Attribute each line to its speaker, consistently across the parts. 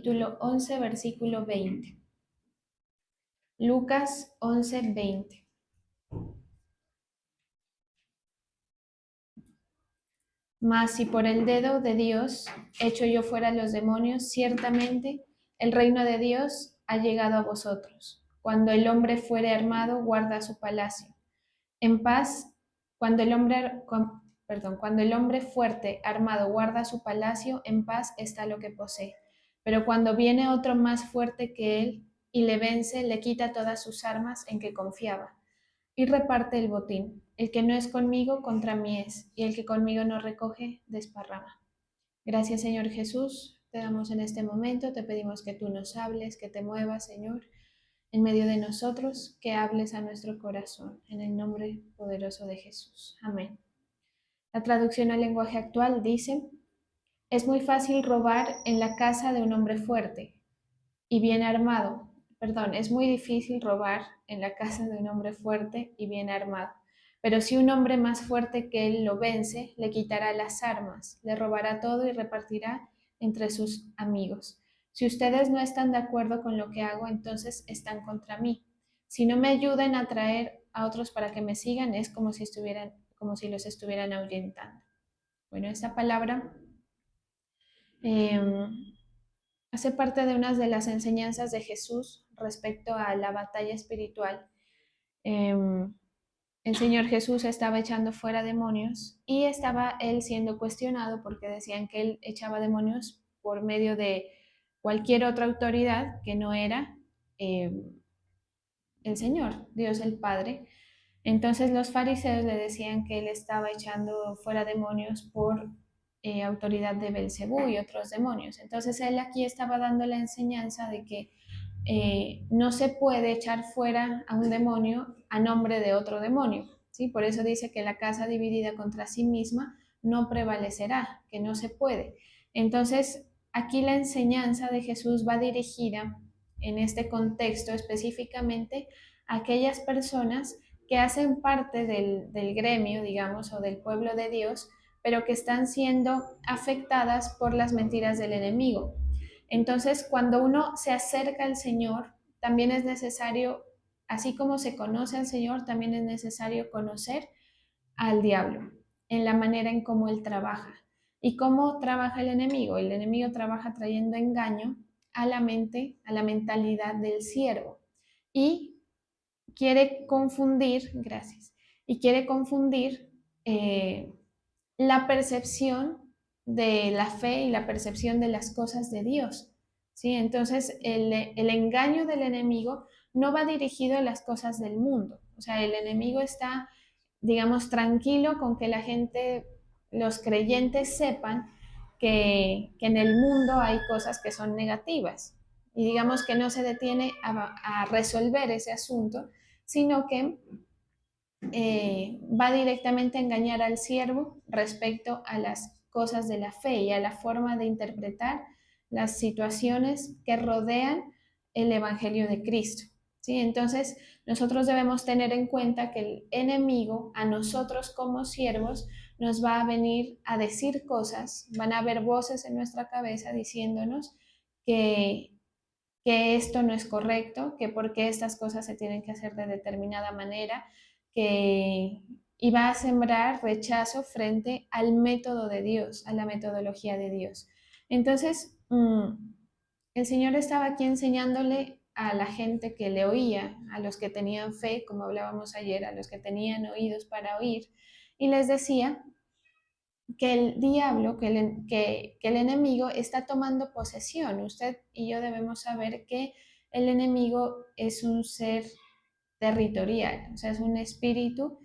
Speaker 1: capítulo 11, versículo 20. Lucas 11, 20. Mas si por el dedo de Dios echo yo fuera los demonios, ciertamente el reino de Dios ha llegado a vosotros. Cuando el hombre fuere armado, guarda su palacio. En paz, cuando el hombre fuerte armado guarda su palacio, en paz está lo que posee. Pero cuando viene otro más fuerte que él y le vence, le quita todas sus armas en que confiaba y reparte el botín. El que no es conmigo, contra mí es, y el que conmigo no recoge, desparrama. Gracias, Señor Jesús. Te damos en este momento, te pedimos que tú nos hables, que te muevas, Señor, en medio de nosotros, que hables a nuestro corazón, en el nombre poderoso de Jesús. Amén. La traducción al lenguaje actual dice: es muy fácil robar en la casa de un hombre fuerte y bien armado. Es muy difícil robar en la casa de un hombre fuerte y bien armado. Pero si un hombre más fuerte que él lo vence, le quitará las armas, le robará todo y repartirá entre sus amigos. Si ustedes no están de acuerdo con lo que hago, entonces están contra mí. Si no me ayudan a traer a otros para que me sigan, es como si los estuvieran ahuyentando. Bueno, esta palabra eh, hace parte de una de las enseñanzas de Jesús respecto a la batalla espiritual. El Señor Jesús estaba echando fuera demonios y estaba él siendo cuestionado porque decían que él echaba demonios por medio de cualquier otra autoridad que no era eh, el Señor, Dios el Padre. Entonces los fariseos le decían que él estaba echando fuera demonios por autoridad de Belcebú y otros demonios. Entonces él aquí estaba dando la enseñanza de que no se puede echar fuera a un demonio a nombre de otro demonio, ¿sí? Por eso dice que la casa dividida contra sí misma no prevalecerá, que no se puede. Entonces aquí la enseñanza de Jesús va dirigida en este contexto específicamente a aquellas personas que hacen parte del gremio, digamos, o del pueblo de Dios, pero que están siendo afectadas por las mentiras del enemigo. Entonces, cuando uno se acerca al Señor, también es necesario, así como se conoce al Señor, también es necesario conocer al diablo, en la manera en cómo él trabaja. ¿Y cómo trabaja el enemigo? El enemigo trabaja trayendo engaño a la mente, a la mentalidad del siervo. Y quiere confundir, gracias, y quiere confundir la percepción de la fe y la percepción de las cosas de Dios. ¿Sí? Entonces, el engaño del enemigo no va dirigido a las cosas del mundo. O sea, el enemigo está, digamos, tranquilo con que la gente, los creyentes sepan que en el mundo hay cosas que son negativas. Y digamos que no se detiene a resolver ese asunto, sino que va directamente a engañar al siervo respecto a las cosas de la fe y a la forma de interpretar las situaciones que rodean el Evangelio de Cristo. ¿Sí? Entonces, nosotros debemos tener en cuenta que el enemigo a nosotros como siervos nos va a venir a decir cosas, van a haber voces en nuestra cabeza diciéndonos que que esto no es correcto, que por qué estas cosas se tienen que hacer de determinada manera, que iba a sembrar rechazo frente al método de Dios, a la metodología de Dios. Entonces, el Señor estaba aquí enseñándole a la gente que le oía, a los que tenían fe, como hablábamos ayer, a los que tenían oídos para oír, y les decía que el diablo, que el enemigo está tomando posesión. Usted y yo debemos saber que el enemigo es un ser territorial, o sea, es un espíritu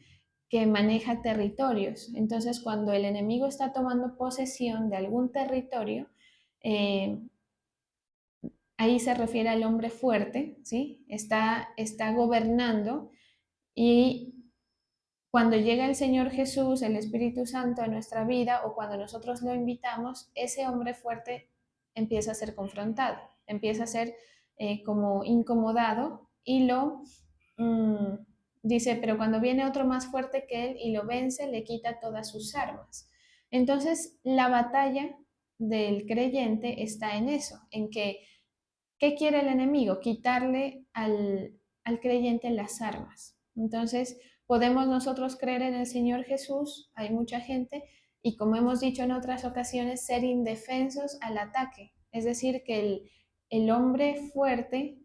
Speaker 1: que maneja territorios. Entonces, cuando el enemigo está tomando posesión de algún territorio, eh, ahí se refiere al hombre fuerte, ¿sí? Está gobernando y cuando llega el Señor Jesús, el Espíritu Santo a nuestra vida o cuando nosotros lo invitamos, ese hombre fuerte empieza a ser confrontado, empieza a ser como incomodado y mm, dice, pero cuando viene otro más fuerte que él y lo vence, le quita todas sus armas. Entonces, la batalla del creyente está en eso, en que, ¿qué quiere el enemigo? Quitarle al creyente las armas. Entonces, podemos nosotros creer en el Señor Jesús, hay mucha gente, y como hemos dicho en otras ocasiones, ser indefensos al ataque. Es decir, que el hombre fuerte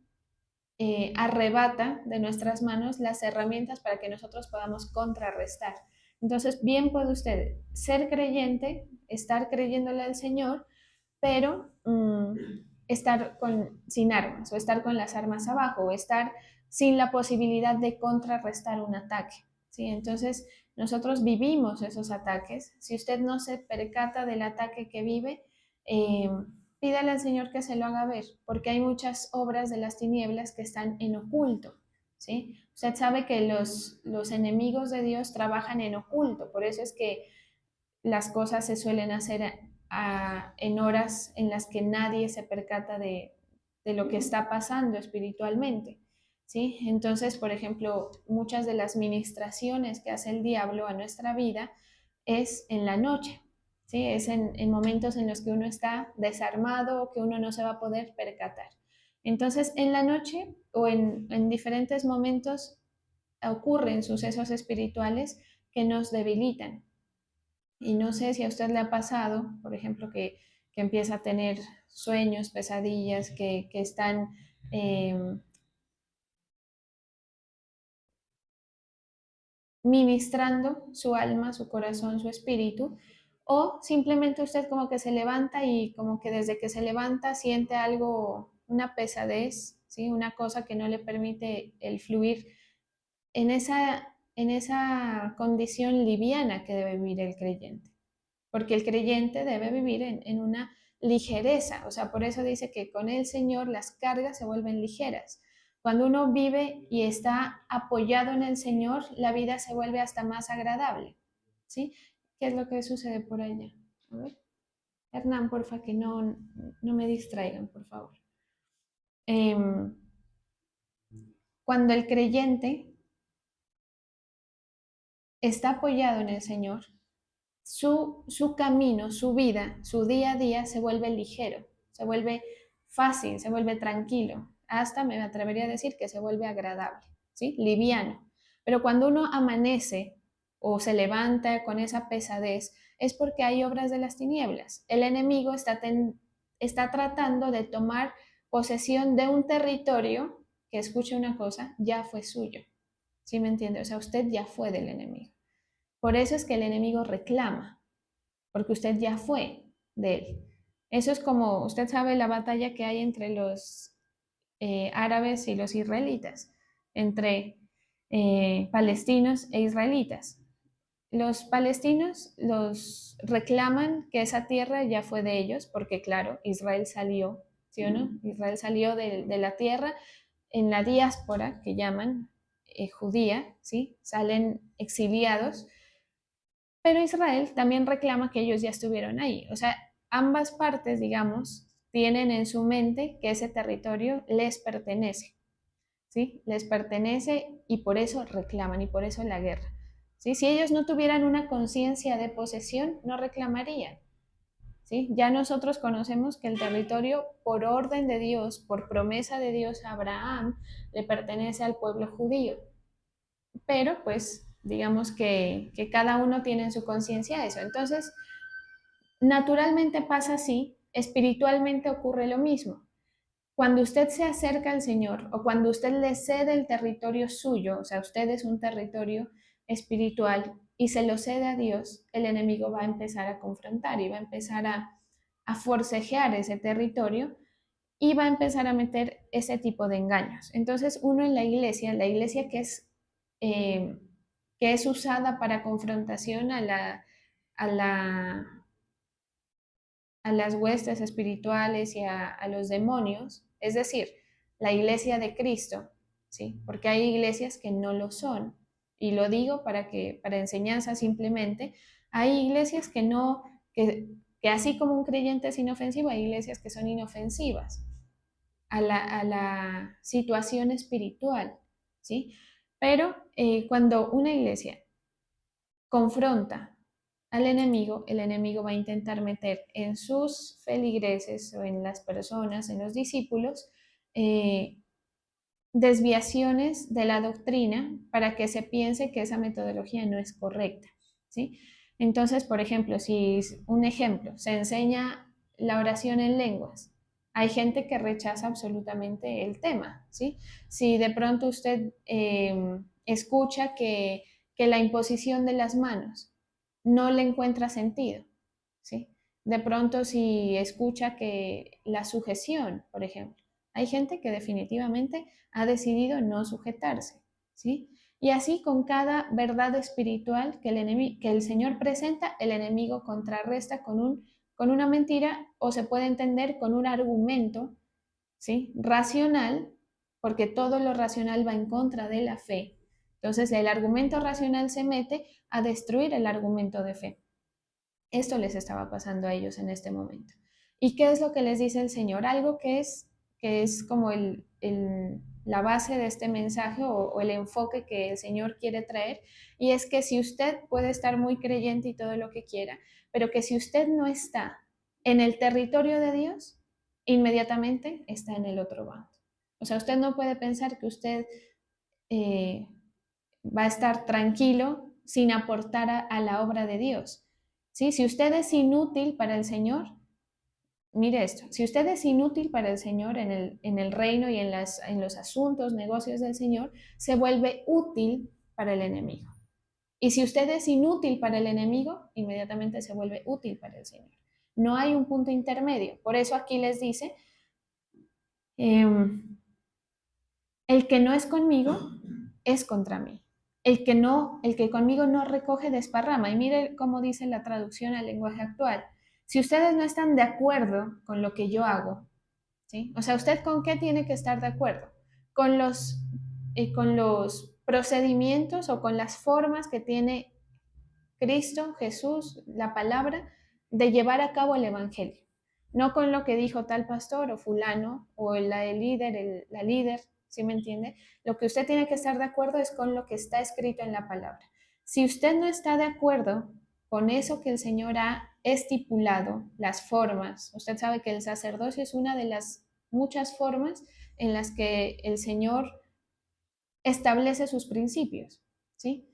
Speaker 1: arrebata de nuestras manos las herramientas para que nosotros podamos contrarrestar. Entonces, bien puede usted ser creyente, estar creyéndole al Señor, pero estar sin armas, o estar con las armas abajo, o estar sin la posibilidad de contrarrestar un ataque. ¿Sí? Entonces, nosotros vivimos esos ataques. Si usted no se percata del ataque que vive, eh, pídale al Señor que se lo haga ver, porque hay muchas obras de las tinieblas que están en oculto. ¿Sí? Usted sabe que los enemigos de Dios trabajan en oculto, por eso es que las cosas se suelen hacer en horas en las que nadie se percata de lo que está pasando espiritualmente. ¿Sí? Entonces, por ejemplo, muchas de las ministraciones que hace el diablo a nuestra vida es en la noche. ¿Sí? Es en momentos en los que uno está desarmado o que uno no se va a poder percatar. Entonces, en la noche o en diferentes momentos ocurren sucesos espirituales que nos debilitan. Y no sé si a usted le ha pasado, por ejemplo, que empieza a tener sueños, pesadillas, que están eh, ministrando su alma, su corazón, su espíritu, o simplemente usted como que se levanta y como que desde que se levanta siente algo, una pesadez, ¿sí? Una cosa que no le permite el fluir en esa condición liviana que debe vivir el creyente, porque el creyente debe vivir en una ligereza, o sea, por eso dice que con el Señor las cargas se vuelven ligeras. Cuando uno vive y está apoyado en el Señor, la vida se vuelve hasta más agradable, ¿sí? ¿Qué es lo que sucede por allá? A ver, Hernán, porfa, que no me distraigan, por favor. Em, cuando el creyente está apoyado en el Señor, su camino, su vida, su día a día se vuelve ligero, se vuelve fácil, se vuelve tranquilo, hasta me atrevería a decir que se vuelve agradable, ¿sí? Liviano. Pero cuando uno amanece o se levanta con esa pesadez, es porque hay obras de las tinieblas. El enemigo está tratando de tomar posesión de un territorio que, escuche una cosa, ya fue suyo. ¿Sí me entiende? O sea, usted ya fue del enemigo. Por eso es que el enemigo reclama, porque usted ya fue de él. Eso es como, usted sabe la batalla que hay entre los árabes y los israelitas, entre palestinos e israelitas. Los palestinos los reclaman que esa tierra ya fue de ellos, porque claro, Israel salió, ¿sí o no? Israel salió de la tierra en la diáspora, que llaman judía, ¿sí? Salen exiliados, pero Israel también reclama que ellos ya estuvieron ahí. O sea, ambas partes, digamos, tienen en su mente que ese territorio les pertenece, ¿sí? Les pertenece y por eso reclaman y por eso la guerra. ¿Sí? Si ellos no tuvieran una conciencia de posesión, no reclamarían. ¿Sí? Ya nosotros conocemos que el territorio, por orden de Dios, por promesa de Dios a Abraham, le pertenece al pueblo judío. Pero pues digamos que cada uno tiene en su conciencia eso. Entonces, naturalmente pasa así, espiritualmente ocurre lo mismo. Cuando usted se acerca al Señor o cuando usted le cede el territorio suyo, o sea, usted es un territorio espiritual y se lo cede a Dios, el enemigo va a empezar a confrontar y va a empezar a forcejear ese territorio y va a empezar a meter ese tipo de engaños. Entonces, uno en la iglesia eh, que es usada para confrontación a la, a las huestes espirituales y a los demonios, es decir, la iglesia de Cristo, ¿sí? Porque hay iglesias que no lo son, y lo digo para enseñanza simplemente, hay iglesias que no, que así como un creyente es inofensivo, hay iglesias que son inofensivas a la situación espiritual, ¿sí? Pero cuando una iglesia confronta al enemigo, el enemigo va a intentar meter en sus feligreses o en las personas, en los discípulos, desviaciones de la doctrina para que se piense que esa metodología no es correcta, ¿sí? Entonces, por ejemplo, si un ejemplo, se enseña la oración en lenguas, hay gente que rechaza absolutamente el tema, ¿sí? Si de pronto usted escucha que la imposición de las manos no le encuentra sentido, ¿sí? De pronto si escucha que la sujeción, por ejemplo, hay gente que definitivamente ha decidido no sujetarse, ¿sí? Y así con cada verdad espiritual que el Señor presenta, el enemigo contrarresta con una mentira o se puede entender con un argumento, ¿sí? Racional, porque todo lo racional va en contra de la fe. Entonces el argumento racional se mete a destruir el argumento de fe. Esto les estaba pasando a ellos en este momento. ¿Y qué es lo que les dice el Señor? Algo que es como la base de este mensaje o el enfoque que el Señor quiere traer, y es que si usted puede estar muy creyente y todo lo que quiera, pero que si usted no está en el territorio de Dios, inmediatamente está en el otro bando. O sea, usted no puede pensar que usted eh, va a estar tranquilo sin aportar a la obra de Dios. ¿Sí? Si usted es inútil para el Señor, mire esto, si usted es inútil para el Señor en el reino y en los asuntos, negocios del Señor, se vuelve útil para el enemigo. Y si usted es inútil para el enemigo, inmediatamente se vuelve útil para el Señor. No hay un punto intermedio. Por eso aquí les dice, eh, el que no es conmigo es contra mí. El que conmigo no recoge, desparrama. Y mire cómo dice la traducción al lenguaje actual. Si ustedes no están de acuerdo con lo que yo hago, ¿sí? O sea, ¿usted con qué tiene que estar de acuerdo? Con los procedimientos o con las formas que tiene Cristo, Jesús, la palabra, de llevar a cabo el Evangelio. No con lo que dijo tal pastor o fulano o el líder, la líder, ¿sí me entiende? Lo que usted tiene que estar de acuerdo es con lo que está escrito en la palabra. Si usted no está de acuerdo con eso que el Señor ha estipulado, las formas, usted sabe que el sacerdocio es una de las muchas formas en las que el Señor establece sus principios, ¿sí?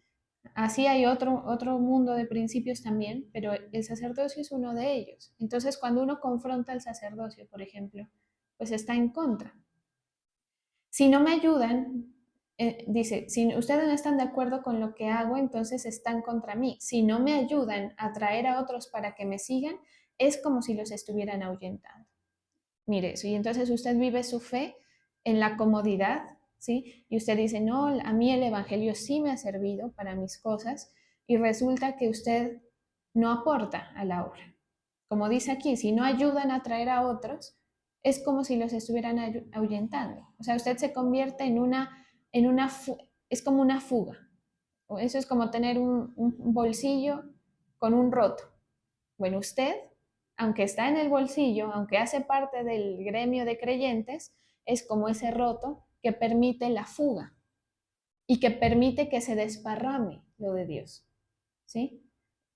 Speaker 1: Así hay otro mundo de principios también, pero el sacerdocio es uno de ellos. Entonces, cuando uno confronta al sacerdocio, por ejemplo, pues está en contra. Si no me ayudan, dice, si ustedes no están de acuerdo con lo que hago, entonces están contra mí. Si no me ayudan a traer a otros para que me sigan, es como si los estuvieran ahuyentando. Mire eso. Y entonces usted vive su fe en la comodidad, ¿sí? Y usted dice, no, a mí el Evangelio sí me ha servido para mis cosas, y resulta que usted no aporta a la obra. Como dice aquí, si no ayudan a traer a otros, es como si los estuvieran ahuyentando. O sea, usted se convierte es como una fuga. O eso es como tener un bolsillo con un roto. Bueno, usted, aunque está en el bolsillo, aunque hace parte del gremio de creyentes, es como ese roto que permite la fuga y que permite que se desparrame lo de Dios. ¿Sí?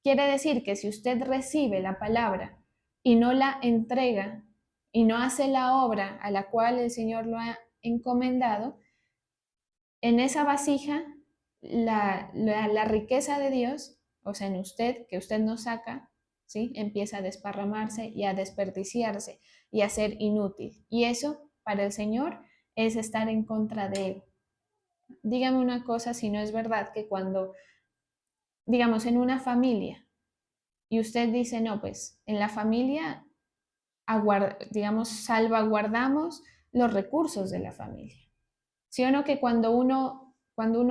Speaker 1: Quiere decir que si usted recibe la palabra y no la entrega y no hace la obra a la cual el Señor lo ha encomendado, en esa vasija la riqueza de Dios, o sea, en usted, que usted no saca, ¿sí? Empieza a desparramarse y a desperdiciarse y a ser inútil. Y eso para el Señor es estar en contra de Él. Dígame una cosa si no es verdad que cuando, digamos, en una familia y usted dice, no, pues en la familia, digamos, salvaguardamos los recursos de la familia. ¿Sí o no que cuando uno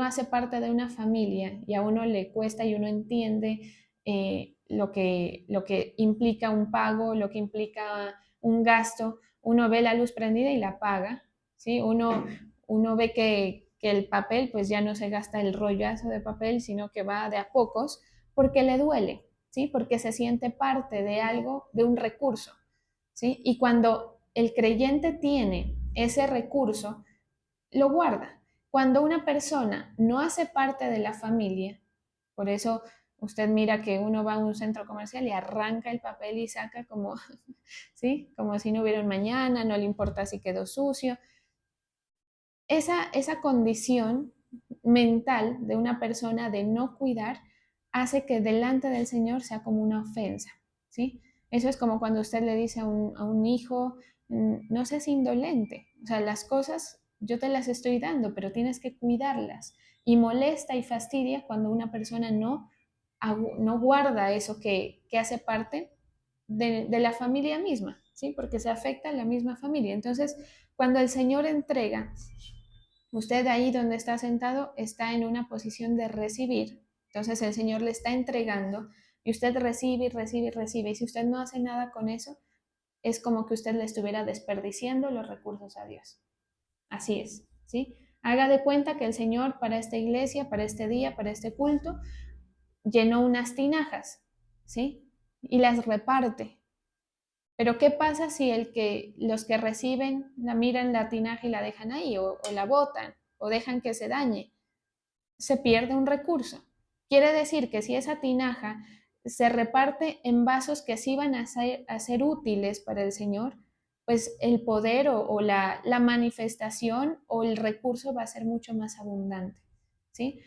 Speaker 1: hace parte de una familia y a uno le cuesta y uno entiende lo que implica un pago, lo que implica un gasto, uno ve la luz prendida y la paga, ¿sí? Uno ve que el papel pues ya no se gasta el rollazo de papel, sino que va de a pocos porque le duele, ¿sí? Porque se siente parte de algo, de un recurso, ¿sí? Y cuando el creyente tiene ese recurso, lo guarda. Cuando una persona no hace parte de la familia, por eso usted mira que uno va a un centro comercial y arranca el papel y saca como, ¿sí? Como si no hubiera un mañana, no le importa si quedó sucio. Esa condición mental de una persona de no cuidar hace que delante del Señor sea como una ofensa, ¿sí? Eso es como cuando usted le dice a un hijo, no seas indolente, o sea, las cosas yo te las estoy dando, pero tienes que cuidarlas. Y molesta y fastidia cuando una persona no guarda eso que hace parte de la familia misma, ¿sí? Porque se afecta a la misma familia. Entonces, cuando el Señor entrega, usted ahí donde está sentado está en una posición de recibir. Entonces el Señor le está entregando y usted recibe y recibe y recibe. Y si usted no hace nada con eso, es como que usted le estuviera desperdiciando los recursos a Dios. Así es, ¿sí? Haga de cuenta que el Señor para esta iglesia, para este día, para este culto, llenó unas tinajas, ¿sí? Y las reparte. Pero ¿qué pasa si los que reciben la miran la tinaja y la dejan ahí o la botan o dejan que se dañe? Se pierde un recurso. Quiere decir que si esa tinaja se reparte en vasos que sí van a ser útiles para el Señor, pues el poder o la manifestación o el recurso va a ser mucho más abundante, ¿sí?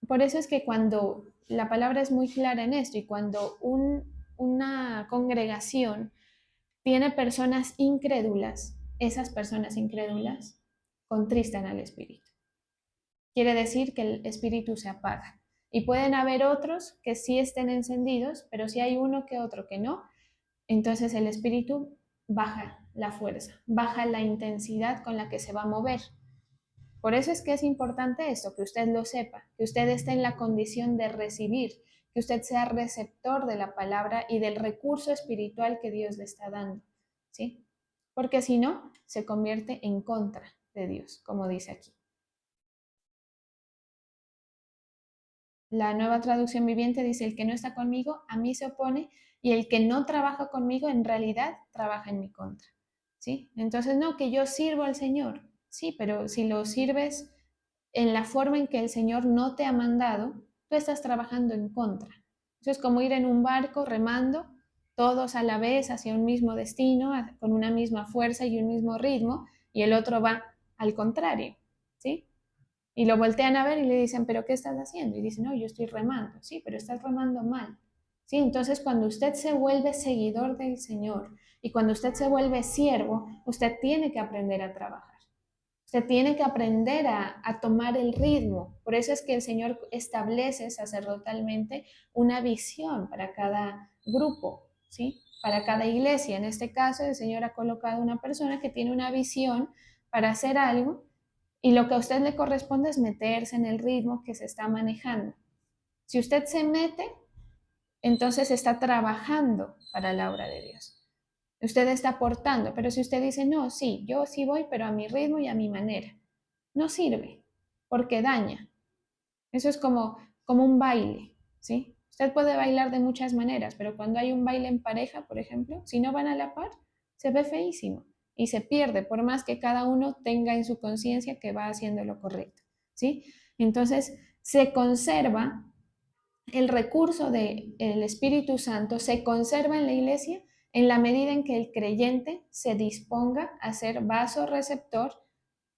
Speaker 1: Por eso es que cuando la palabra es muy clara en esto y cuando una congregación tiene personas incrédulas, esas personas incrédulas contristan al Espíritu. Quiere decir que el espíritu se apaga. Y pueden haber otros que sí estén encendidos, pero si hay uno que otro que no, entonces el espíritu baja la fuerza, baja la intensidad con la que se va a mover. Por eso es que es importante esto, que usted lo sepa, que usted esté en la condición de recibir, que usted sea receptor de la palabra y del recurso espiritual que Dios le está dando, ¿sí? Porque si no, se convierte en contra de Dios, como dice aquí. La Nueva Traducción Viviente dice, el que no está conmigo, a mí se opone, y el que no trabaja conmigo, en realidad trabaja en mi contra. ¿Sí? Entonces, no, que yo sirvo al Señor. Sí, pero si lo sirves en la forma en que el Señor no te ha mandado, tú estás trabajando en contra. Eso es como ir en un barco remando, todos a la vez hacia un mismo destino, con una misma fuerza y un mismo ritmo, y el otro va al contrario. ¿Sí? Y lo voltean a ver y le dicen, ¿pero qué estás haciendo? Y dice, no, yo estoy remando. Sí, pero estás remando mal. Sí, entonces cuando usted se vuelve seguidor del Señor y cuando usted se vuelve siervo, usted tiene que aprender a trabajar. Usted tiene que aprender a tomar el ritmo. Por eso es que el Señor establece sacerdotalmente una visión para cada grupo, ¿sí? Para cada iglesia. En este caso, el Señor ha colocado una persona que tiene una visión para hacer algo y lo que a usted le corresponde es meterse en el ritmo que se está manejando. Si usted se mete, entonces está trabajando para la obra de Dios. Usted está aportando, pero si usted dice, no, sí, yo sí voy, pero a mi ritmo y a mi manera, no sirve, porque daña. Eso es como un baile, ¿sí? Usted puede bailar de muchas maneras, pero cuando hay un baile en pareja, por ejemplo, si no van a la par, se ve feísimo y se pierde, por más que cada uno tenga en su conciencia que va haciendo lo correcto, ¿sí? Entonces, se conserva el recurso del Espíritu Santo, se conserva en la iglesia en la medida en que el creyente se disponga a ser vaso receptor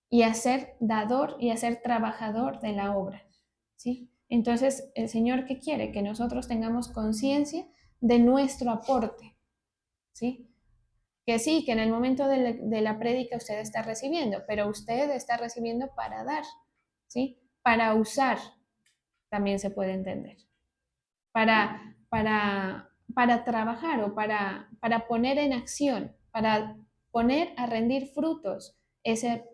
Speaker 1: y a ser dador y a ser trabajador de la obra, ¿sí? Entonces, el Señor, ¿qué quiere? Que nosotros tengamos conciencia de nuestro aporte, ¿sí? Que sí, que en el momento de la prédica usted está recibiendo, pero usted está recibiendo para dar, ¿sí? Para usar, también se puede entender. Para trabajar o para poner en acción, para poner a rendir frutos ese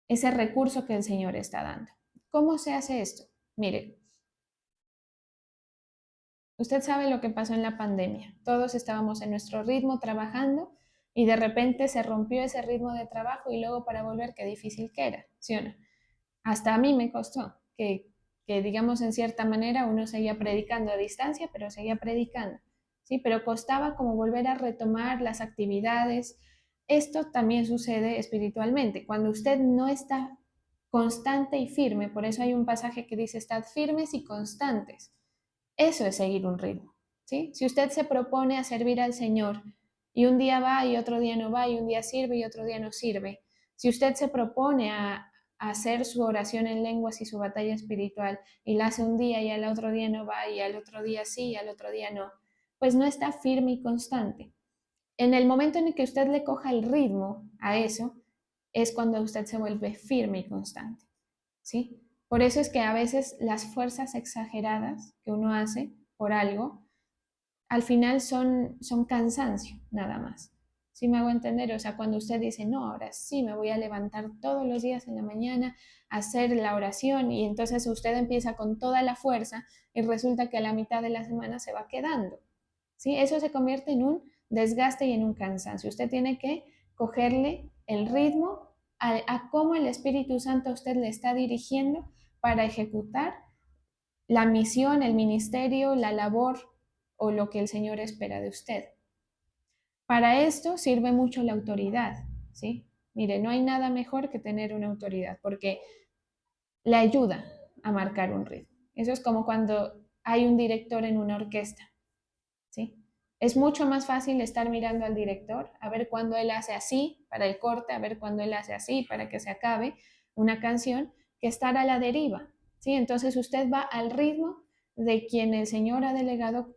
Speaker 1: recurso que el Señor está dando. ¿Cómo se hace esto? Mire, usted sabe lo que pasó en la pandemia. Todos estábamos en nuestro ritmo trabajando y de repente se rompió ese ritmo de trabajo y luego para volver, qué difícil que era, ¿sí o no? Hasta a mí me costó que digamos, en cierta manera uno seguía predicando a distancia, pero seguía predicando, ¿sí? Pero costaba como volver a retomar las actividades. Esto también sucede espiritualmente. Cuando usted no está constante y firme. Por eso hay un pasaje que dice, estad firmes y constantes. Eso es seguir un ritmo, ¿sí? Si usted se propone a servir al Señor y un día va y otro día no va, y un día sirve y otro día no sirve, si usted se propone a hacer su oración en lenguas y su batalla espiritual y la hace un día y al otro día no va y al otro día sí y al otro día no, pues no está firme y constante. En el momento en el que usted le coja el ritmo a eso, es cuando usted se vuelve firme y constante, ¿sí? Por eso es que a veces las fuerzas exageradas que uno hace por algo, al final son cansancio, nada más. ¿Sí me hago entender? O sea, cuando usted dice, no, ahora sí me voy a levantar todos los días en la mañana a hacer la oración y entonces usted empieza con toda la fuerza y resulta que a la mitad de la semana se va quedando, ¿sí? Eso se convierte en un desgaste y en un cansancio. Usted tiene que cogerle el ritmo a cómo el Espíritu Santo a usted le está dirigiendo para ejecutar la misión, el ministerio, la labor o lo que el Señor espera de usted. Para esto sirve mucho la autoridad, ¿sí? Mire, no hay nada mejor que tener una autoridad porque le ayuda a marcar un ritmo. Eso es como cuando hay un director en una orquesta, ¿sí? Es mucho más fácil estar mirando al director, a ver cuándo él hace así para el corte, a ver cuándo él hace así para que se acabe una canción, que estar a la deriva, ¿sí? Entonces usted va al ritmo de quien el Señor ha delegado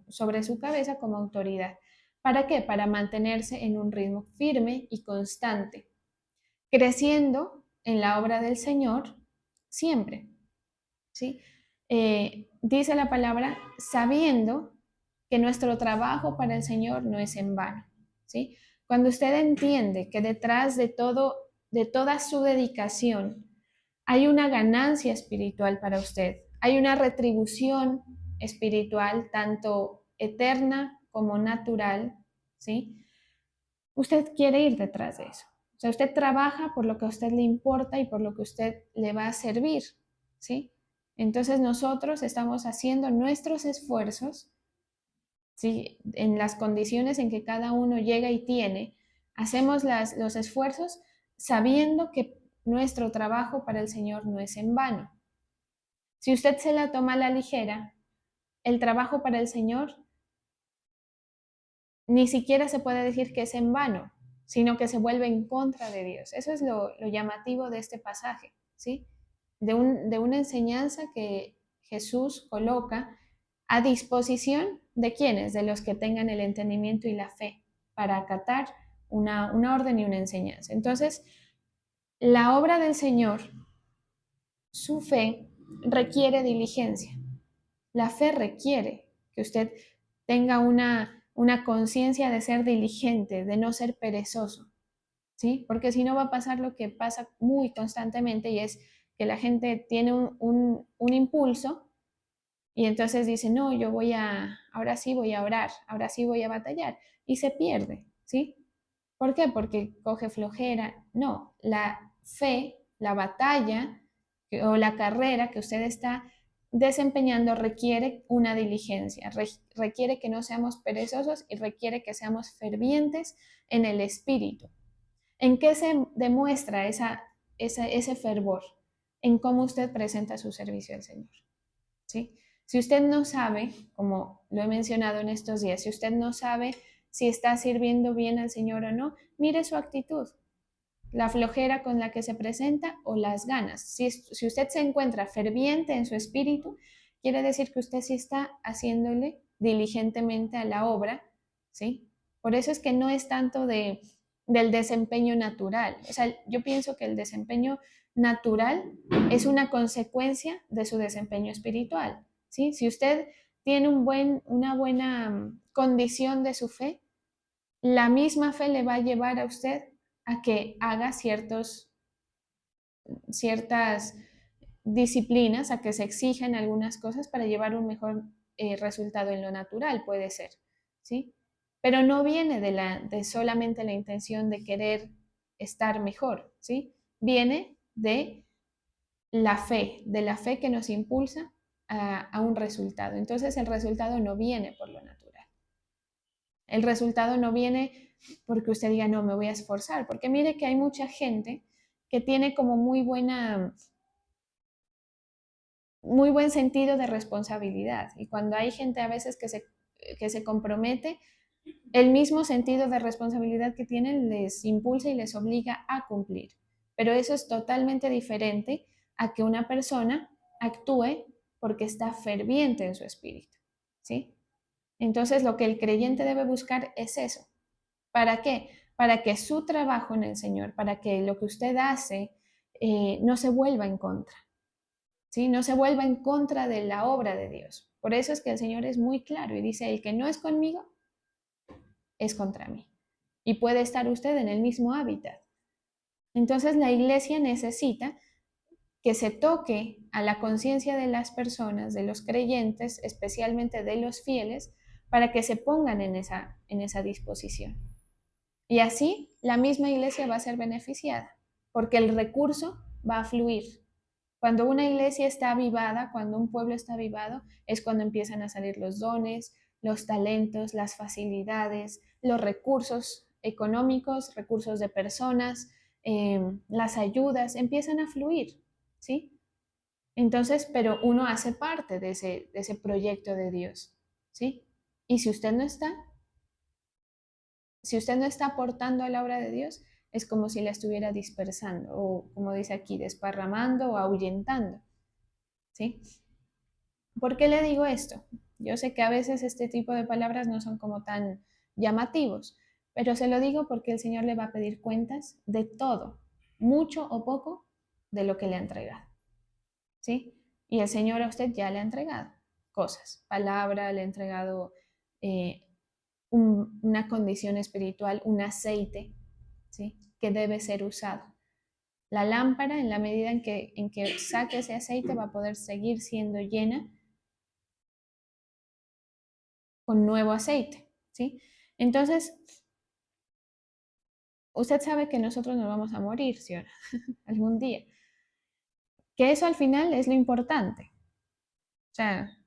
Speaker 1: sobre su cabeza como autoridad. ¿Para qué? Para mantenerse en un ritmo firme y constante, creciendo en la obra del Señor siempre, ¿sí? Dice la palabra, sabiendo que nuestro trabajo para el Señor no es en vano, ¿sí? Cuando usted entiende que detrás de todo, de toda su dedicación, hay una ganancia espiritual para usted, hay una retribución espiritual, tanto eterna como natural, ¿sí? Usted quiere ir detrás de eso. O sea, usted trabaja por lo que a usted le importa y por lo que a usted le va a servir, ¿sí? Entonces nosotros estamos haciendo nuestros esfuerzos, ¿sí? En las condiciones en que cada uno llega y tiene, hacemos los esfuerzos sabiendo que nuestro trabajo para el Señor no es en vano. Si usted se la toma a la ligera, el trabajo para el Señor ni siquiera se puede decir que es en vano, sino que se vuelve en contra de Dios. Eso es lo llamativo de este pasaje, ¿sí? De una enseñanza que Jesús coloca a disposición de quienes, de los que tengan el entendimiento y la fe para acatar una orden y una enseñanza. Entonces, la obra del Señor, su fe, requiere diligencia. La fe requiere que usted tenga una conciencia de ser diligente, de no ser perezoso, ¿sí? Porque si no va a pasar lo que pasa muy constantemente y es que la gente tiene un impulso y entonces dice, no, ahora sí voy a orar, ahora sí voy a batallar y se pierde, ¿sí? ¿Por qué? Porque coge flojera. No, la fe, la batalla o la carrera que usted está desempeñando requiere una diligencia, requiere que no seamos perezosos y requiere que seamos fervientes en el espíritu. ¿En qué se demuestra ese fervor? En cómo usted presenta su servicio al Señor, ¿sí? Si usted no sabe, como lo he mencionado en estos días, si usted no sabe si está sirviendo bien al Señor o no, mire su actitud, la flojera con la que se presenta o las ganas. Si usted se encuentra ferviente en su espíritu, quiere decir que usted sí está haciéndole diligentemente a la obra, ¿sí? Por eso es que no es tanto del desempeño natural. O sea, yo pienso que el desempeño natural es una consecuencia de su desempeño espiritual, ¿sí? Si usted tiene una buena condición de su fe, la misma fe le va a llevar a usted a que haga ciertas disciplinas, a que se exijan algunas cosas para llevar un mejor resultado en lo natural, puede ser, ¿sí? Pero no viene de solamente la intención de querer estar mejor, ¿sí? Viene de la fe que nos impulsa a un resultado. Entonces el resultado no viene por lo natural. El resultado no viene porque usted diga, no, me voy a esforzar, porque mire que hay mucha gente que tiene como muy buen sentido de responsabilidad. Y cuando hay gente a veces que se compromete, el mismo sentido de responsabilidad que tienen les impulsa y les obliga a cumplir. Pero eso es totalmente diferente a que una persona actúe porque está ferviente en su espíritu, ¿sí? Entonces lo que el creyente debe buscar es eso. ¿Para qué? Para que su trabajo en el Señor, para que lo que usted hace no se vuelva en contra, ¿sí? No se vuelva en contra de la obra de Dios. Por eso es que el Señor es muy claro y dice, el que no es conmigo, es contra mí. Y puede estar usted en el mismo hábitat. Entonces la iglesia necesita que se toque a la conciencia de las personas, de los creyentes, especialmente de los fieles, para que se pongan en esa disposición. Y así la misma iglesia va a ser beneficiada, porque el recurso va a fluir. Cuando una iglesia está avivada, cuando un pueblo está avivado, es cuando empiezan a salir los dones, los talentos, las facilidades, los recursos económicos, recursos de personas, las ayudas, empiezan a fluir, ¿sí? Entonces, pero uno hace parte de ese proyecto de Dios, ¿sí? Y si usted no está aportando a la obra de Dios, es como si la estuviera dispersando, o como dice aquí, desparramando o ahuyentando, ¿sí? ¿Por qué le digo esto? Yo sé que a veces este tipo de palabras no son como tan llamativos, pero se lo digo porque el Señor le va a pedir cuentas de todo, mucho o poco, de lo que le ha entregado, ¿sí? Y el Señor a usted ya le ha entregado cosas, palabra, le ha entregado eh, una condición espiritual, un aceite, ¿sí? Que debe ser usado. La lámpara, en la medida en que saque ese aceite, va a poder seguir siendo llena con nuevo aceite, ¿sí? Entonces, usted sabe que nosotros nos vamos a morir, ¿sí o no? Algún día. Que eso al final es lo importante. O sea,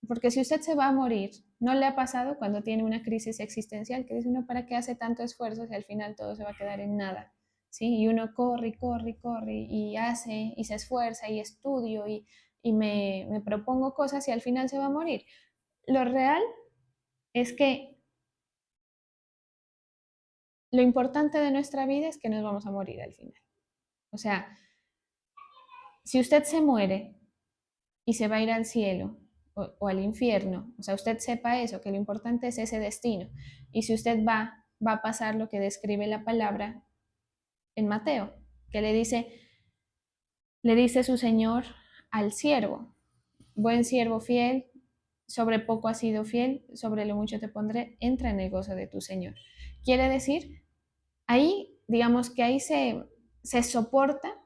Speaker 1: porque si usted se va a morir, ¿no le ha pasado cuando tiene una crisis existencial que dice uno, ¿para qué hace tanto esfuerzo si al final todo se va a quedar en nada? ¿Sí? Y uno corre y corre y corre y hace y se esfuerza y estudio y me propongo cosas y al final se va a morir. Lo real es que lo importante de nuestra vida es que nos vamos a morir al final. O sea, si usted se muere y se va a ir al cielo o al infierno, o sea, usted sepa eso, que lo importante es ese destino. Y si usted va a pasar lo que describe la palabra en Mateo, que le dice su Señor al siervo, buen siervo fiel, sobre poco has sido fiel, sobre lo mucho te pondré, entra en el gozo de tu Señor. Quiere decir, ahí, digamos que ahí se soporta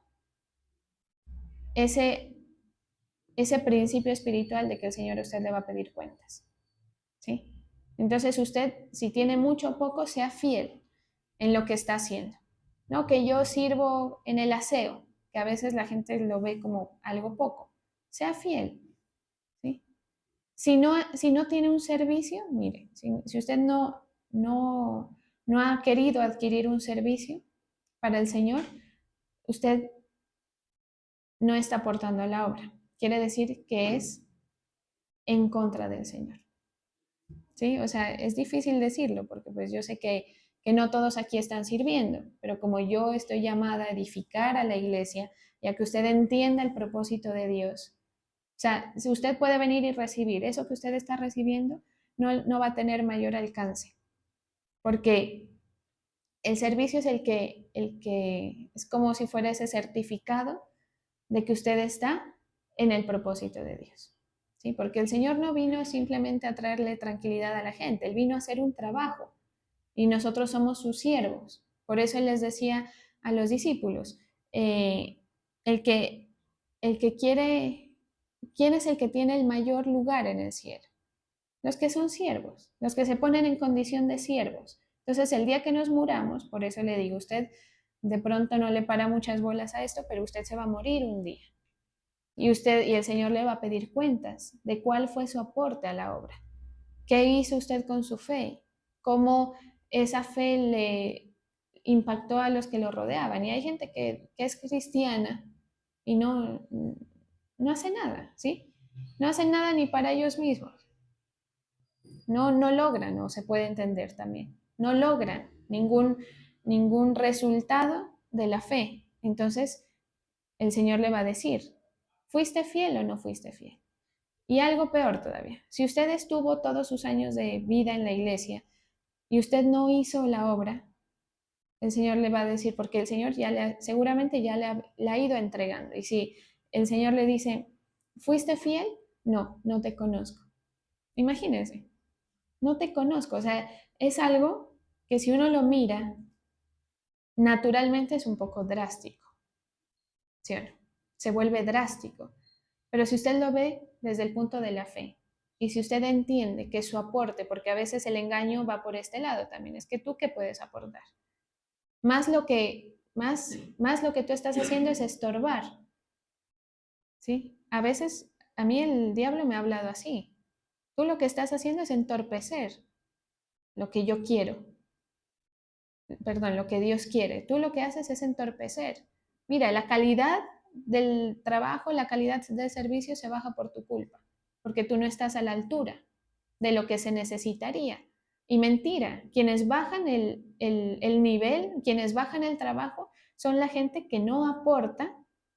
Speaker 1: ese, ese principio espiritual de que el Señor a usted le va a pedir cuentas, ¿sí? Entonces usted, si tiene mucho o poco, sea fiel en lo que está haciendo. No que yo sirvo en el aseo, que a veces la gente lo ve como algo poco. Sea fiel, ¿sí? Si no tiene un servicio, mire, si usted no ha querido adquirir un servicio para el Señor, usted no está aportando a la obra. Quiere decir que es en contra del Señor. ¿Sí? O sea, es difícil decirlo porque pues yo sé que no todos aquí están sirviendo, pero como yo estoy llamada a edificar a la iglesia y a que usted entienda el propósito de Dios, o sea, si usted puede venir y recibir eso que usted está recibiendo, no va a tener mayor alcance, porque el servicio es el que es como si fuera ese certificado de que usted está en el propósito de Dios. ¿Sí? Porque el Señor no vino simplemente a traerle tranquilidad a la gente, Él vino a hacer un trabajo y nosotros somos sus siervos. Por eso Él les decía a los discípulos, el, que, el que quiere, ¿quién es el que tiene el mayor lugar en el cielo? Los que son siervos, los que se ponen en condición de siervos. Entonces, el día que nos muramos, por eso le digo, usted de pronto no le para muchas bolas a esto, pero usted se va a morir un día. Y el Señor le va a pedir cuentas de cuál fue su aporte a la obra. ¿Qué hizo usted con su fe? ¿Cómo esa fe impactó a los que lo rodeaban. Y hay gente que es cristiana y no hace nada, ¿sí? No hacen nada ni para ellos mismos. No logran, o se puede entender también, no logran ningún resultado de la fe. Entonces, el Señor le va a decir, ¿fuiste fiel o no fuiste fiel? Y algo peor todavía, si usted estuvo todos sus años de vida en la iglesia y usted no hizo la obra, el Señor le va a decir, porque el Señor seguramente ya le ha ido entregando. Y si el Señor le dice, ¿fuiste fiel? No te conozco. Imagínense, no te conozco. O sea, es algo que si uno lo mira, naturalmente es un poco drástico, ¿sí o no? Se vuelve drástico. Pero si usted lo ve desde el punto de la fe, y si usted entiende que su aporte, porque a veces el engaño va por este lado también, es que tú qué puedes aportar. Más lo que tú estás haciendo es estorbar, ¿sí? A veces a mí el diablo me ha hablado así. Tú lo que estás haciendo es entorpecer lo que yo quiero, perdón, lo que Dios quiere. Tú lo que haces es entorpecer. Mira, la calidad del trabajo, la calidad del servicio se baja por tu culpa, porque tú no estás a la altura de lo que se necesitaría. Y mentira, quienes bajan el nivel, quienes bajan el trabajo, son la gente que no aporta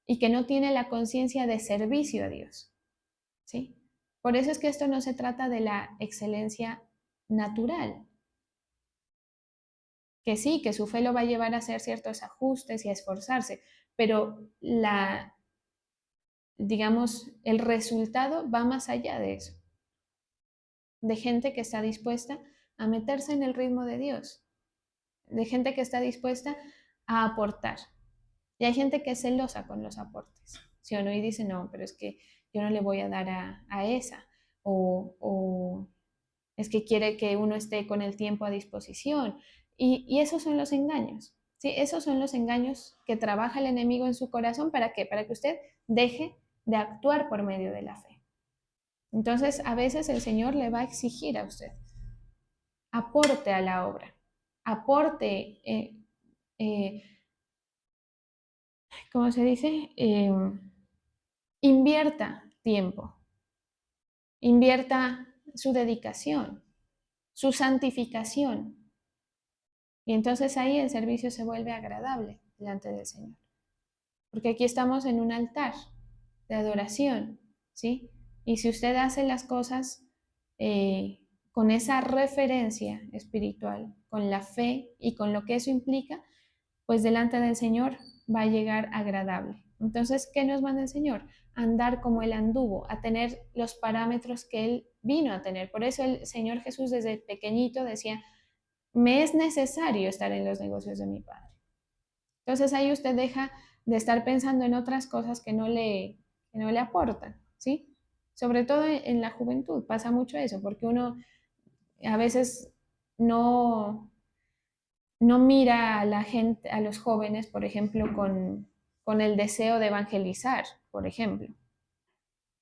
Speaker 1: y que no tiene la conciencia de servicio a Dios. ¿Sí? Por eso es que esto no se trata de la excelencia natural, que sí, que su fe lo va a llevar a hacer ciertos ajustes y a esforzarse, pero digamos, el resultado va más allá de eso, de gente que está dispuesta a meterse en el ritmo de Dios, de gente que está dispuesta a aportar. Y hay gente que es celosa con los aportes, ¿sí o no? Y dice, no, pero es que yo no le voy a dar a esa, o es que quiere que uno esté con el tiempo a disposición. Y esos son los engaños, ¿sí? Esos son los engaños que trabaja el enemigo en su corazón. ¿Para qué? Para que usted deje de actuar por medio de la fe. Entonces, a veces el Señor le va a exigir a usted, aporte a la obra, aporte, eh, ¿cómo se dice? Invierta tiempo, invierta su dedicación, su santificación. Y entonces ahí el servicio se vuelve agradable delante del Señor. Porque aquí estamos en un altar de adoración, ¿sí? Y si usted hace las cosas con esa referencia espiritual, con la fe y con lo que eso implica, pues delante del Señor va a llegar agradable. Entonces, ¿qué nos manda el Señor? Andar como Él anduvo, a tener los parámetros que Él vino a tener. Por eso el Señor Jesús desde pequeñito decía, me es necesario estar en los negocios de mi Padre. Entonces ahí usted deja de estar pensando en otras cosas que no le aportan, ¿sí? Sobre todo en la juventud pasa mucho eso, porque uno a veces no, no mira a la gente, a los jóvenes, por ejemplo, con el deseo de evangelizar, por ejemplo.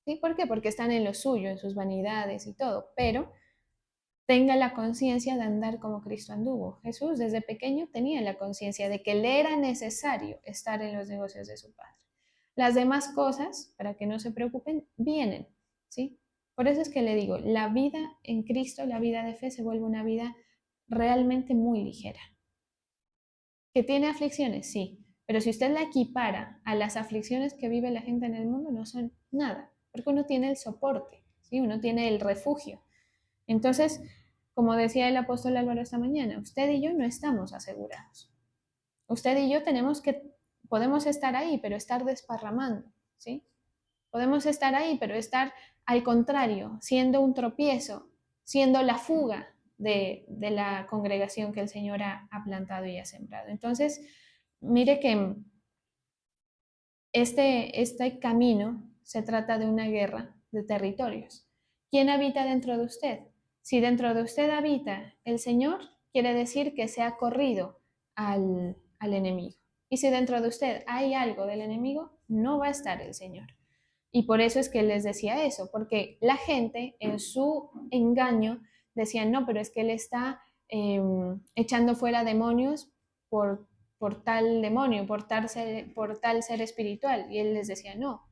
Speaker 1: ¿Sí? ¿Por qué? Porque están en lo suyo, en sus vanidades y todo, pero tenga la conciencia de andar como Cristo anduvo. Jesús desde pequeño tenía la conciencia de que le era necesario estar en los negocios de su Padre. Las demás cosas, para que no se preocupen, vienen, ¿sí? Por eso es que le digo, la vida en Cristo, la vida de fe, se vuelve una vida realmente muy ligera. ¿Que tiene aflicciones? Sí, pero si usted la equipara a las aflicciones que vive la gente en el mundo, no son nada, porque uno tiene el soporte, ¿sí? Uno tiene el refugio. Entonces, como decía el apóstol Álvaro esta mañana, usted y yo no estamos asegurados. Usted y yo podemos estar ahí, pero estar desparramando, ¿sí? Podemos estar ahí, pero estar al contrario, siendo un tropiezo, siendo la fuga de la congregación que el Señor ha plantado y ha sembrado. Entonces, mire que este camino se trata de una guerra de territorios. ¿Quién habita dentro de usted? Si dentro de usted habita el Señor, quiere decir que se ha corrido al enemigo. Y si dentro de usted hay algo del enemigo, no va a estar el Señor. Y por eso es que les decía eso, porque la gente en su engaño decía, no, pero es que él está echando fuera demonios por tal demonio, por tal ser espiritual. Y él les decía, no,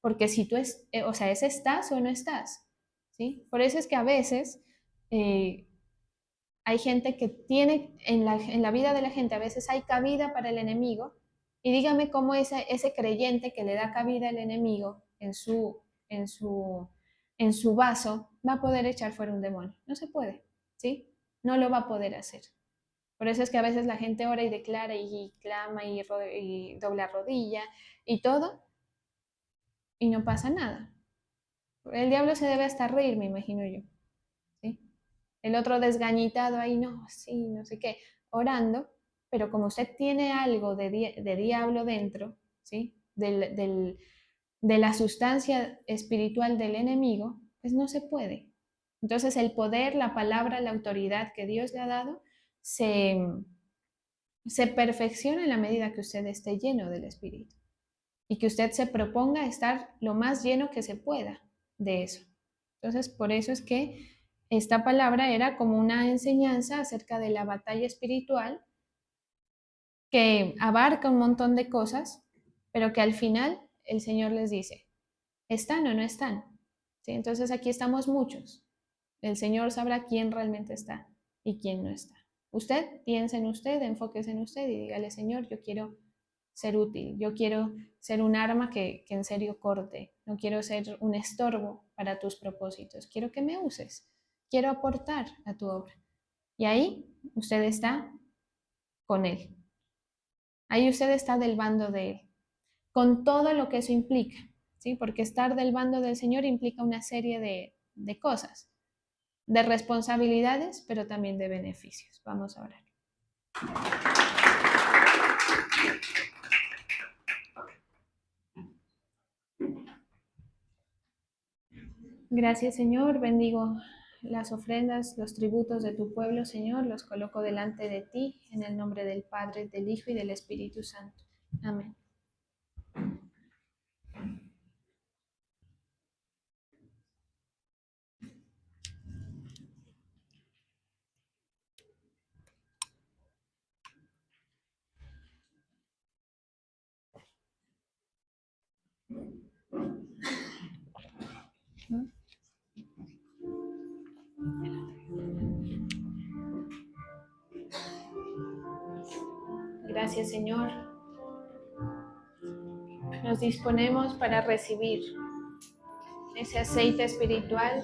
Speaker 1: porque si tú o sea, es estás o no estás, ¿sí? Por eso es que a veces hay gente que tiene, en la vida de la gente, a veces hay cabida para el enemigo, y dígame cómo ese creyente que le da cabida al enemigo en su, en su vaso va a poder echar fuera un demonio. No se puede, ¿sí? No lo va a poder hacer. Por eso es que a veces la gente ora y declara y clama y dobla rodilla y todo, y no pasa nada. El diablo se debe hasta reír, me imagino yo, ¿sí? El otro desgañitado ahí, no, sí, no sé qué, orando, pero como usted tiene algo de diablo dentro, ¿sí? De la sustancia espiritual del enemigo, pues no se puede. Entonces el poder, la palabra, la autoridad que Dios le ha dado se, se perfecciona en la medida que usted esté lleno del Espíritu y que usted se proponga estar lo más lleno que se pueda de eso. Entonces, por eso es que esta palabra era como una enseñanza acerca de la batalla espiritual que abarca un montón de cosas, pero que al final el Señor les dice, ¿están o no están? ¿Sí? Entonces aquí estamos muchos. El Señor sabrá quién realmente está y quién no está. Usted piensa en usted, enfóquese en usted y dígale, Señor, yo quiero ser útil, yo quiero ser un arma que en serio corte, no quiero ser un estorbo para tus propósitos, quiero que me uses, quiero aportar a tu obra. Y ahí usted está con Él, ahí usted está del bando de Él, con todo lo que eso implica, ¿sí? Porque estar del bando del Señor implica una serie de cosas, de responsabilidades, pero también de beneficios. Vamos a orar. Gracias, Señor. Bendigo las ofrendas, los tributos de tu pueblo, Señor. Los coloco delante de ti en el nombre del Padre, del Hijo y del Espíritu Santo. Amén. Gracias, Señor. Nos disponemos para recibir ese aceite espiritual.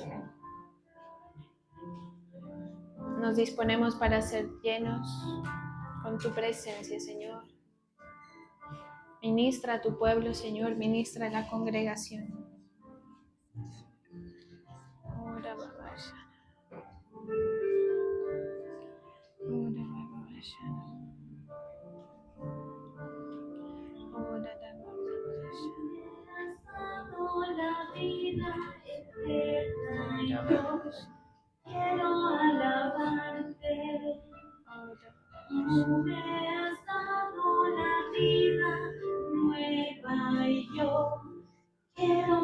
Speaker 1: Nos disponemos para ser llenos con tu presencia, Señor. Ministra a tu pueblo, Señor. Ministra a la congregación. Ora, babaya. Ora, babaya. Ora,
Speaker 2: la vida eterna y yo quiero alabarte. Tú me has dado la vida nueva y yo quiero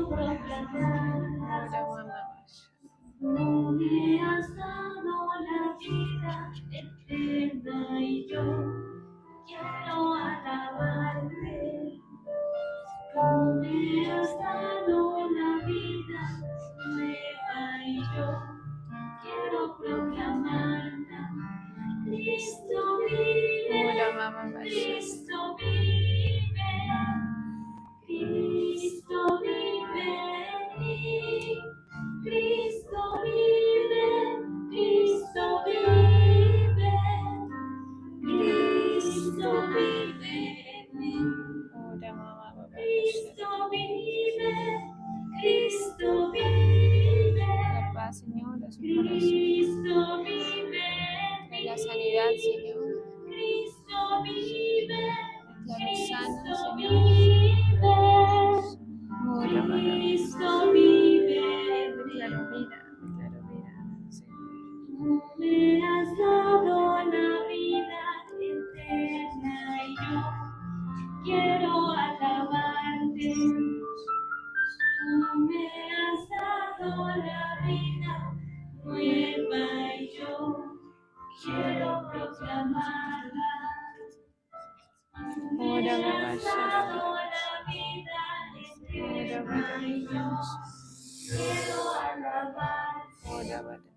Speaker 2: dado la vida eterna y yo quiero alabarte.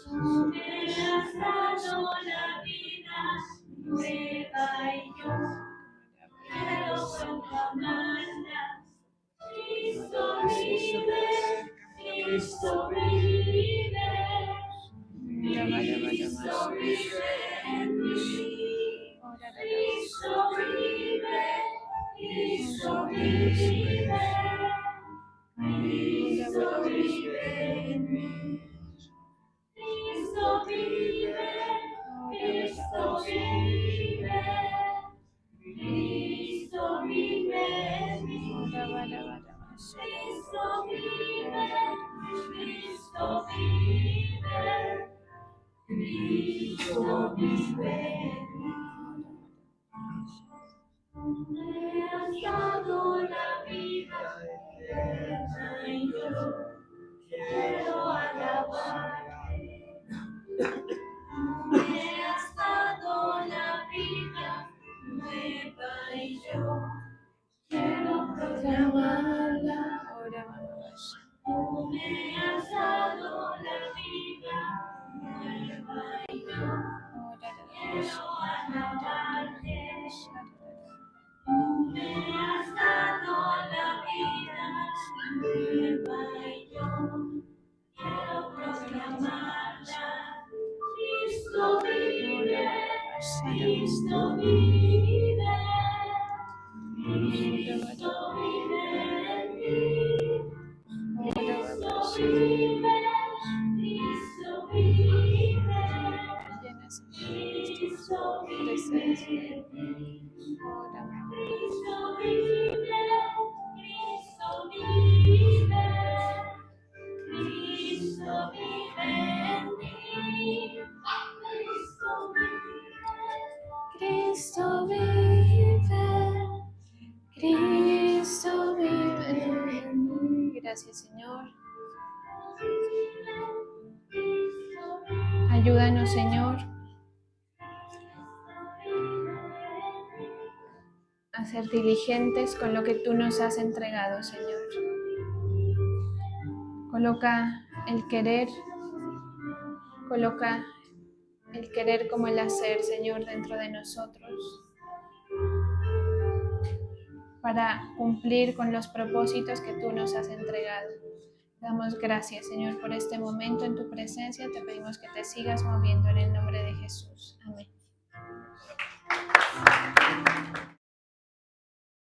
Speaker 2: Tú me has dado la vida nueva y yo quiero proclamarla. Cristo vive, Cristo vive, Cristo vive en mí. Cristo vive, Cristo vive, Cristo vive en mí. Cristo vive, Cristo vive, Cristo vive en mí. Cristo vive, Cristo vive, Cristo vive en mí. Me has dado la vida eterna y yo quiero alabarte. Me has dado la vida nueva y yo quiero proclamarla. Tú me has dado la vida nueva y yo quiero alabarte. Tú me has dado la vida nueva y yo quiero proclamarla. Cristo vive, Cristo vive, Cristo vive en mí. Cristo vive, Cristo vive, Cristo vive en mí. Cristo vive, Cristo vive, Cristo vive en mí. Cristo vive, Cristo vive en mí.
Speaker 1: Gracias, Señor. Ayúdanos, Señor, a ser diligentes con lo que tú nos has entregado, Señor. Coloca el querer como el hacer, Señor, dentro de nosotros, para cumplir con los propósitos que tú nos has entregado. Damos gracias, Señor, por este momento en tu presencia. Te pedimos que te sigas moviendo en el nombre de Jesús. Amén.